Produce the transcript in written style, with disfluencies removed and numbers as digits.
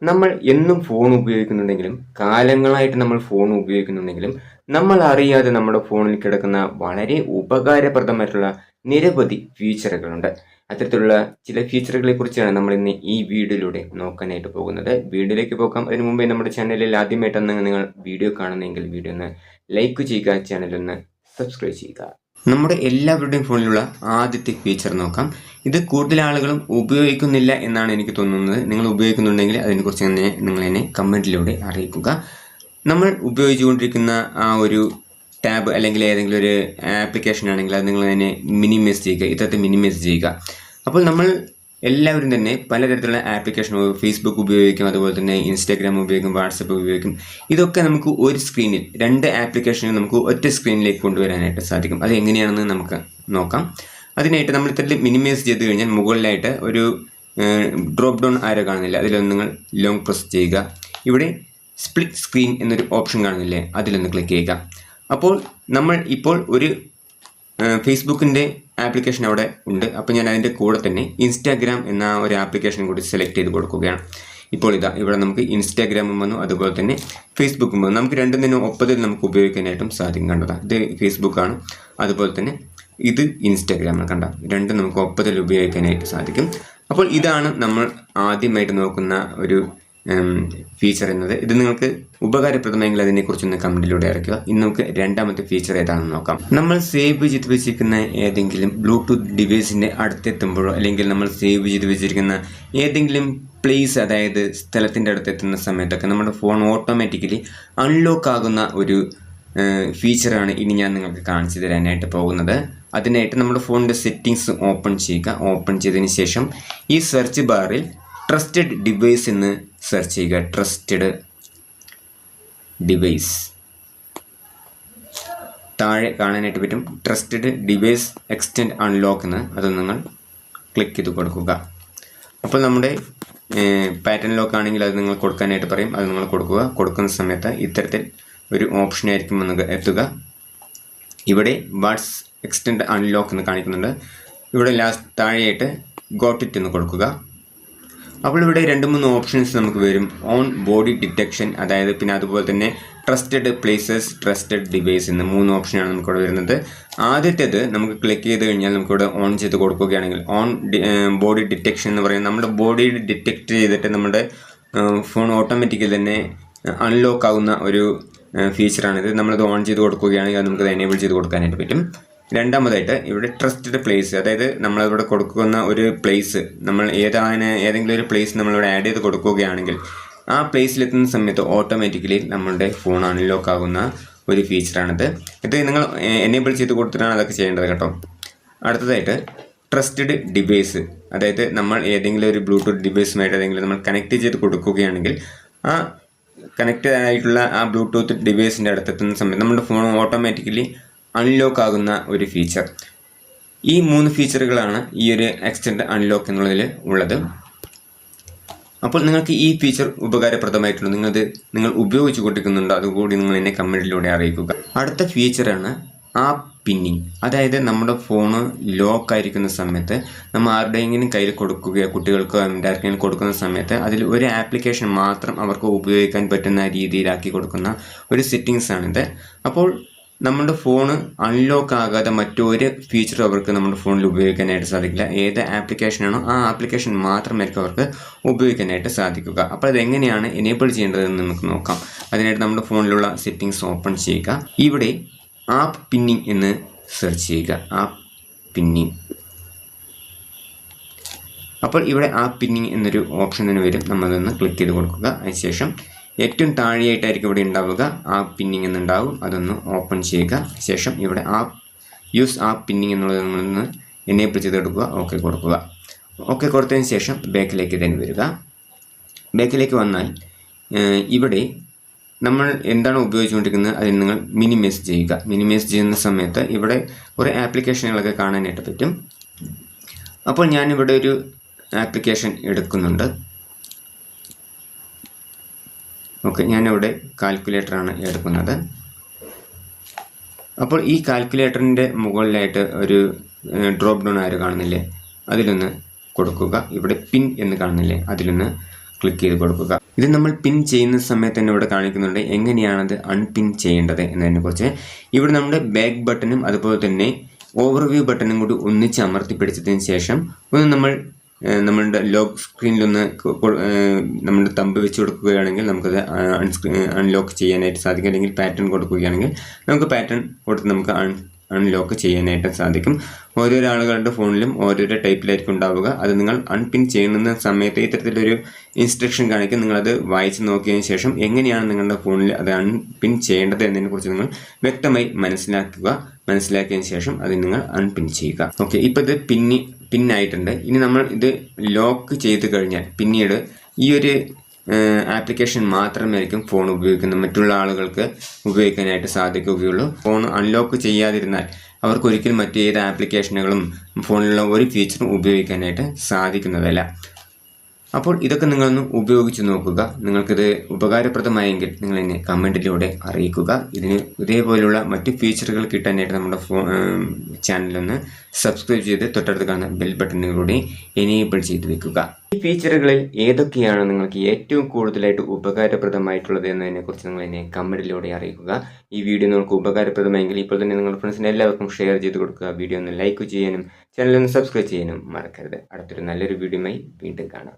നമ്മൾ എന്നും ഫോൺ ഉപയോഗിക്കുന്നുണ്ടെങ്കിലും കാലങ്ങളായിട്ട് നമ്മൾ ഫോൺ ഉപയോഗിക്കുന്നുണ്ടെങ്കിലും നമ്മൾ അറിയാതെ നമ്മുടെ ഫോണിൽ കിടക്കുന്ന വളരെ ഉപകാരപ്രദമായിട്ടുള്ള നിരവധി ഫീച്ചറുകളുണ്ട്. അത്തരത്തിലുള്ള ചില ഫീച്ചറുകളെ കുറിച്ചാണ് നമ്മൾ ഇന്ന് ഈ വീഡിയോയിലൂടെ നോക്കാനായിട്ട് പോകുന്നത്. വീഡിയോയിലേക്ക് പോകാം. അതിനു മുമ്പേ നമ്മുടെ ചാനലിൽ ആദ്യമായിട്ടാണ് നിങ്ങൾ വീഡിയോ കാണുന്നതെങ്കിൽ വീഡിയോ ഒന്ന് ലൈക്ക് ചെയ്യുക, ചാനൽ ഒന്ന് സബ്സ്ക്രൈബ് ചെയ്യുക. നമ്മുടെ എല്ലാവരുടെയും ഫോണിലുള്ള ആദ്യത്തെ ഫീച്ചർ നോക്കാം. ഇത് കൂടുതൽ ആളുകളും ഉപയോഗിക്കുന്നില്ല എന്നാണ് എനിക്ക് തോന്നുന്നത്. നിങ്ങൾ ഉപയോഗിക്കുന്നുണ്ടെങ്കിൽ അതിനെക്കുറിച്ച് തന്നെ നിങ്ങൾ എന്നെ കമൻറ്റിലൂടെ അറിയിക്കുക. നമ്മൾ ഉപയോഗിച്ചുകൊണ്ടിരിക്കുന്ന ആ ഒരു ടാബ് അല്ലെങ്കിൽ ഏതെങ്കിലും ഒരു ആപ്ലിക്കേഷൻ ആണെങ്കിൽ അത് നിങ്ങൾ തന്നെ മിനിമൈസ് ചെയ്യുക, ഇത്തരത്തിൽ മിനിമൈസ് ചെയ്യുക. അപ്പോൾ നമ്മൾ എല്ലാവരും തന്നെ പലതരത്തിലുള്ള ആപ്ലിക്കേഷൻ ഫേസ്ബുക്ക് ഉപയോഗിക്കും, അതുപോലെ തന്നെ ഇൻസ്റ്റാഗ്രാം ഉപയോഗിക്കും, വാട്സപ്പ് ഉപയോഗിക്കും. ഇതൊക്കെ നമുക്ക് ഒരു സ്ക്രീനിൽ രണ്ട് ആപ്ലിക്കേഷനുകൾ നമുക്ക് ഒറ്റ സ്ക്രീനിലേക്ക് കൊണ്ടുവരാനായിട്ട് സാധിക്കും. അത് എങ്ങനെയാണെന്ന് നമുക്ക് നോക്കാം. അതിനായിട്ട് നമ്മൾ ഇത്തരത്തിൽ മിനിമൈസ് ചെയ്ത് കഴിഞ്ഞാൽ മുകളിലായിട്ട് ഒരു ഡ്രോപ്പ് ഡൗൺ ആരോ കാണുന്നില്ല, അതിലൊന്ന് നിങ്ങൾ ലോങ് പ്രസ് ചെയ്യുക. ഇവിടെ സ്പ്ലിറ്റ് സ്ക്രീൻ എന്നൊരു ഓപ്ഷൻ കാണുന്നില്ലേ, അതിലൊന്ന് ക്ലിക്ക് ചെയ്യുക. അപ്പോൾ നമ്മൾ ഇപ്പോൾ ഒരു ഫേസ്ബുക്കിൻ്റെ ആപ്ലിക്കേഷൻ അവിടെ ഉണ്ട്. അപ്പോൾ ഞാൻ അതിൻ്റെ കൂടെ തന്നെ ഇൻസ്റ്റാഗ്രാം എന്ന ഒരു ആപ്ലിക്കേഷൻ കൂടി സെലക്ട് ചെയ്ത് കൊടുക്കുകയാണ്. ഇപ്പോൾ ഇവിടെ നമുക്ക് ഇൻസ്റ്റാഗ്രാമും വന്നു, അതുപോലെ തന്നെ ഫേസ്ബുക്കും വന്നു. നമുക്ക് രണ്ടും തന്നെ ഒപ്പത്തിൽ നമുക്ക് ഉപയോഗിക്കാനായിട്ടും സാധിക്കും. കണ്ടതാണ്, ഇത് ഫേസ്ബുക്കാണ്, അതുപോലെ തന്നെ ഇത് ഇൻസ്റ്റാഗ്രാമാണ്. കണ്ട, രണ്ടും നമുക്ക് ഒപ്പത്തിൽ ഉപയോഗിക്കാനായിട്ട് സാധിക്കും. അപ്പോൾ ഇതാണ് നമ്മൾ ആദ്യമായിട്ട് നോക്കുന്ന ഒരു ഫീച്ചർ എന്നത്. ഇത് നിങ്ങൾക്ക് ഉപകാരപ്രദമെങ്കിൽ അതിനെക്കുറിച്ചൊന്ന് കമൻറ്റിലൂടെ ഇറക്കുക. ഇന്ന് നമുക്ക് രണ്ടാമത്തെ ഫീച്ചർ ഏതാണെന്ന് നോക്കാം. നമ്മൾ സേവ് ചെയ്ത് വെച്ചിരിക്കുന്ന ഏതെങ്കിലും ബ്ലൂടൂത്ത് ഡിവൈസിൻ്റെ അടുത്തെത്തുമ്പോഴോ അല്ലെങ്കിൽ നമ്മൾ സേവ് ചെയ്ത് വെച്ചിരിക്കുന്ന ഏതെങ്കിലും പ്ലേസ്, അതായത് സ്ഥലത്തിൻ്റെ അടുത്തെത്തുന്ന സമയത്തൊക്കെ നമ്മുടെ ഫോൺ ഓട്ടോമാറ്റിക്കലി അൺലോക്ക് ആകുന്ന ഒരു ഫീച്ചറാണ് ഇനി ഞാൻ നിങ്ങൾക്ക് കാണിച്ചു തരാനായിട്ട് പോകുന്നത്. അതിനായിട്ട് നമ്മുടെ ഫോണിൻ്റെ സെറ്റിങ്സ് ഓപ്പൺ ചെയ്യുക. ഓപ്പൺ ചെയ്തതിന് ശേഷം ഈ സെർച്ച് ബാറിൽ ട്രസ്റ്റഡ് ഡിവൈസ് എന്ന് സെർച്ച് ചെയ്യുക. ട്രസ്റ്റഡ് ഡിവൈസ് താഴെ കാണാനായിട്ട് പറ്റും. ട്രസ്റ്റഡ് ഡിവൈസ് എക്സ്റ്റെൻഡ് അൺലോക്ക് എന്ന്, അത് നിങ്ങൾ ക്ലിക്ക് ചെയ്ത് കൊടുക്കുക. അപ്പോൾ നമ്മുടെ പാറ്റേൺ ലോക്ക് ആണെങ്കിൽ അത് നിങ്ങൾ കൊടുക്കാനായിട്ട് പറയും, അത് നിങ്ങൾ കൊടുക്കുക. കൊടുക്കുന്ന സമയത്ത് ഇത്തരത്തിൽ ഒരു ഓപ്ഷനായിരിക്കും നമുക്ക് എത്തുക. ഇവിടെ വാട്സ് എക്സ്റ്റെൻഡ് അൺലോക്ക് എന്ന് കാണിക്കുന്നുണ്ട്. ഇവിടെ ലാസ്റ്റ് താഴെയായിട്ട് ഗോട്ട് ഇറ്റ് എന്ന് കൊടുക്കുക. അപ്പോൾ ഇവിടെ 2-3 ഓപ്ഷൻസ് നമുക്ക് വരും. ഓൺ ബോഡി ഡിറ്റക്ഷൻ, അതായത് പിന്നെ അതുപോലെ തന്നെ ട്രസ്റ്റഡ് പ്ലേസസ്, ട്രസ്റ്റഡ് ഡിവൈസ് എന്ന് 3 ഓപ്ഷനാണ് നമുക്കിവിടെ വരുന്നത്. ആദ്യത്തേത് നമുക്ക് ക്ലിക്ക് ചെയ്ത് കഴിഞ്ഞാൽ നമുക്കിവിടെ ഓൺ ചെയ്ത് കൊടുക്കുകയാണെങ്കിൽ ഓൺ ബോഡി ഡിറ്റക്ഷൻ എന്ന് പറയുന്നത് നമ്മുടെ ബോഡി ഡിറ്റക്റ്റ് ചെയ്തിട്ട് നമ്മുടെ ഫോൺ ഓട്ടോമാറ്റിക്കലി തന്നെ അൺലോക്ക് ആകുന്ന ഒരു ഫീച്ചറാണിത്. നമ്മളത് ഓൺ ചെയ്ത് കൊടുക്കുകയാണെങ്കിൽ അത് നമുക്കത് എനേബിൾ ചെയ്ത് കൊടുക്കാനായിട്ട് പറ്റും. രണ്ടാമതായിട്ട് ഇവിടെ ട്രസ്റ്റഡ് പ്ലേസ്, അതായത് നമ്മളിവിടെ കൊടുക്കുന്ന ഒരു പ്ലേസ്, നമ്മൾ ഏതെങ്കിലും ഒരു പ്ലേസ് നമ്മളിവിടെ ആഡ് ചെയ്ത് കൊടുക്കുകയാണെങ്കിൽ ആ പ്ലേസിലെത്തുന്ന സമയത്ത് ഓട്ടോമാറ്റിക്കലി നമ്മളുടെ ഫോൺ അൺലോക്ക് ആകുന്ന ഒരു ഫീച്ചറാണിത്. ഇത് നിങ്ങൾ എനേബിൾ ചെയ്ത് കൊടുത്തിട്ടാണ് അതൊക്കെ ചെയ്യേണ്ടത് കേട്ടോ. അടുത്തതായിട്ട് ട്രസ്റ്റഡ് ഡിവൈസ്, അതായത് നമ്മൾ ഏതെങ്കിലും ഒരു ബ്ലൂടൂത്ത് ഡിവൈസുമായിട്ട് ഏതെങ്കിലും നമ്മൾ കണക്ട് ചെയ്ത് കൊടുക്കുകയാണെങ്കിൽ ആ കണക്റ്റഡ് ആയിട്ടുള്ള ആ ബ്ലൂടൂത്ത് ഡിവൈസിൻ്റെ അടുത്തെത്തുന്ന സമയത്ത് നമ്മുടെ ഫോൺ ഓട്ടോമാറ്റിക്കലി അൺലോക്ക് ആകുന്ന ഒരു ഫീച്ചർ. ഈ 3 ഫീച്ചറുകളാണ് ഈ ഒരു എക്സ്റ്റെൻഡ് അൺലോക്ക് എന്നുള്ളതിൽ ഉള്ളത്. അപ്പോൾ നിങ്ങൾക്ക് ഈ ഫീച്ചർ ഉപകാരപ്രദമായിട്ടുണ്ട്, നിങ്ങൾ ഉപയോഗിച്ച് കൊണ്ടിരിക്കുന്നുണ്ടോ, അതുകൂടി നിങ്ങൾ എന്നെ കമൻറ്റിലൂടെ അറിയിക്കുക. അടുത്ത ഫീച്ചറാണ് ആപ്പ് പിന്നിങ്. അതായത് നമ്മുടെ ഫോണ് ലോക്കായിരിക്കുന്ന സമയത്ത് നമ്മൾ ആരുടെയെങ്കിലും കയ്യിൽ കൊടുക്കുകയോ കുട്ടികൾക്കോ ആർക്കെങ്കിലും കൊടുക്കുന്ന സമയത്ത് അതിൽ ഒരു ആപ്ലിക്കേഷൻ മാത്രം അവർക്ക് ഉപയോഗിക്കാൻ പറ്റുന്ന രീതിയിലാക്കി കൊടുക്കുന്ന ഒരു സെറ്റിങ്സാണിത്. അപ്പോൾ നമ്മുടെ ഫോണ് അൺലോക്ക് ആകാതെ മറ്റൊരു ഫീച്ചർ അവർക്ക് നമ്മുടെ ഫോണിൽ ഉപയോഗിക്കാനായിട്ട് സാധിക്കില്ല. ഏത് ആപ്ലിക്കേഷനാണോ ആ ആപ്ലിക്കേഷൻ മാത്രമായിരിക്കും അവർക്ക് ഉപയോഗിക്കാനായിട്ട് സാധിക്കുക. അപ്പോൾ അതെങ്ങനെയാണ് എനേബിൾ ചെയ്യേണ്ടതെന്ന് നമുക്ക് നോക്കാം. അതിനായിട്ട് നമ്മുടെ ഫോണിലുള്ള സെറ്റിങ്സ് ഓപ്പൺ ചെയ്യുക. ഇവിടെ ആപ്പ് പിന്നിങ് എന്ന് സെർച്ച് ചെയ്യുക. App pinning. അപ്പോൾ ഇവിടെ ആപ്പ് പിന്നിങ് എന്നൊരു ഓപ്ഷൻ തന്നെ വരും. നമ്മളതൊന്ന് ക്ലിക്ക് ചെയ്ത് കൊടുക്കുക. അതിനുശേഷം ഏറ്റവും താഴെയായിട്ടായിരിക്കും ഇവിടെ ഉണ്ടാവുക ആപ്പ് പിന്നിങ് എന്നുണ്ടാവും. അതൊന്ന് ഓപ്പൺ ചെയ്യുക. ശേഷം ഇവിടെ യൂസ് ആപ്പ് പിന്നിങ് എന്നുള്ളത് നമ്മളൊന്ന് എനേബിൾ ചെയ്തെടുക്കുക. ഓക്കെ കൊടുക്കുക. ഓക്കെ കൊടുത്തതിന് ശേഷം ബാക്കിലേക്ക് തന്നെ വരിക. ബാക്കിലേക്ക് വന്നാൽ ഇവിടെ നമ്മൾ എന്താണ് ഉപയോഗിച്ചുകൊണ്ടിരിക്കുന്നത് അതിന് നിങ്ങൾ മിനിമൈസ് ചെയ്യുക. മിനിമൈസ് ചെയ്യുന്ന സമയത്ത് ഇവിടെ കുറേ ആപ്ലിക്കേഷനുകളൊക്കെ കാണാനായിട്ട് പറ്റും. അപ്പോൾ ഞാനിവിടെ ഒരു ആപ്ലിക്കേഷൻ എടുക്കുന്നുണ്ട്. ഓക്കെ, ഞാനിവിടെ കാൽക്കുലേറ്ററാണ് എടുക്കുന്നത്. അപ്പോൾ ഈ കാൽക്കുലേറ്ററിൻ്റെ മുകളിലായിട്ട് ഒരു ഡ്രോപ്പ് ഡൗൺ ആരോ കാണുന്നില്ലേ, അതിലൊന്ന് കൊടുക്കുക. ഇവിടെ പിൻ എന്ന് കാണുന്നില്ലേ, അതിലൊന്ന് ക്ലിക്ക് ചെയ്ത് കൊടുക്കുക. ഇത് നമ്മൾ പിൻ ചെയ്യുന്ന സമയത്ത് തന്നെ ഇവിടെ കാണിക്കുന്നുണ്ട് എങ്ങനെയാണത് അൺപിൻ ചെയ്യേണ്ടത് എന്നതിനെക്കുറിച്ച്. ഇവിടെ നമ്മുടെ ബാക്ക് ബട്ടണും അതുപോലെ തന്നെ ഓവർവ്യൂ ബട്ടണും കൂടി ഒന്നിച്ച് അമർത്തി പിടിച്ചതിന് ശേഷം ഒന്ന് നമ്മളുടെ ലോക്ക് സ്ക്രീനിലൊന്ന് നമ്മുടെ തമ്പ് വെച്ച് കൊടുക്കുകയാണെങ്കിൽ നമുക്കത് അൺലോക്ക് ചെയ്യാനായിട്ട് സാധിക്കും. അല്ലെങ്കിൽ പാറ്റേൺ കൊടുക്കുകയാണെങ്കിൽ നമുക്ക് പാറ്റേൺ കൊടുത്ത് നമുക്ക് അൺലോക്ക് ചെയ്യാനായിട്ട് സാധിക്കും. ഓരോരോ ആളുകളുടെ ഫോണിലും ഓരോരോ ടൈപ്പിലായിരിക്കും ഉണ്ടാവുക. അത് നിങ്ങൾ അൺപിൻ ചെയ്യുന്ന സമയത്ത് ഇത്തരത്തിലൊരു ഇൻസ്ട്രക്ഷൻ കാണിക്കും. നിങ്ങളത് വായിച്ച് നോക്കിയതിന് ശേഷം എങ്ങനെയാണ് നിങ്ങളുടെ ഫോണിൽ അത് അൺപിൻ ചെയ്യേണ്ടത് എന്നതിനെക്കുറിച്ച് നിങ്ങൾ വ്യക്തമായി മനസ്സിലാക്കിയതിന് ശേഷം അത് നിങ്ങൾ അൺപിൻ ചെയ്യുക. ഓക്കെ, ഇപ്പോൾ ഇത് പിന്നായിട്ടുണ്ട്. ഇനി നമ്മൾ ഇത് ലോക്ക് ചെയ്ത് കഴിഞ്ഞാൽ പിന്നീട് ഈ ഒരു ആപ്ലിക്കേഷൻ മാത്രമായിരിക്കും ഫോൺ ഉപയോഗിക്കുന്നത്. മറ്റുള്ള ആളുകൾക്ക് ഉപയോഗിക്കാനായിട്ട് സാധിക്കുകയുള്ളൂ. ഫോൺ അൺലോക്ക് ചെയ്യാതിരുന്നാൽ അവർക്ക് ഒരിക്കലും മറ്റേത് ആപ്ലിക്കേഷനുകളും ഫോണിലുള്ള ഒരു ഫീച്ചറും ഉപയോഗിക്കാനായിട്ട് സാധിക്കുന്നതല്ല. അപ്പോൾ ഇതൊക്കെ നിങ്ങളൊന്ന് ഉപയോഗിച്ച് നോക്കുക. നിങ്ങൾക്കിത് ഉപകാരപ്രദമായെങ്കിൽ നിങ്ങൾ എന്നെ കമൻറ്റിലൂടെ അറിയിക്കുക. ഇതിന് ഇതേപോലുള്ള മറ്റ് ഫീച്ചറുകൾ കിട്ടാനായിട്ട് നമ്മുടെ ചാനലൊന്ന് സബ്സ്ക്രൈബ് ചെയ്ത് തൊട്ടടുത്ത് കാണുന്ന ബെൽ ബട്ടണിലൂടെ എനേബിൾ ചെയ്ത് വെക്കുക. ഈ ഫീച്ചറുകളിൽ ഏതൊക്കെയാണ് നിങ്ങൾക്ക് ഏറ്റവും കൂടുതലായിട്ട് ഉപകാരപ്രദമായിട്ടുള്ളത് എന്നതിനെക്കുറിച്ച് നിങ്ങൾ എന്നെ കമൻറ്റിലൂടെ അറിയിക്കുക. ഈ വീഡിയോ നിങ്ങൾക്ക് ഉപകാരപ്രദമായെങ്കിൽ ഇപ്പോൾ തന്നെ നിങ്ങളുടെ ഫ്രണ്ട്സിന് എല്ലാവർക്കും ഷെയർ ചെയ്ത് കൊടുക്കുക. വീഡിയോ ഒന്ന് ലൈക്ക് ചെയ്യാനും ചാനലൊന്ന് സബ്സ്ക്രൈബ് ചെയ്യാനും മറക്കരുത്. അടുത്തൊരു നല്ലൊരു വീഡിയോയുമായി വീണ്ടും കാണാം.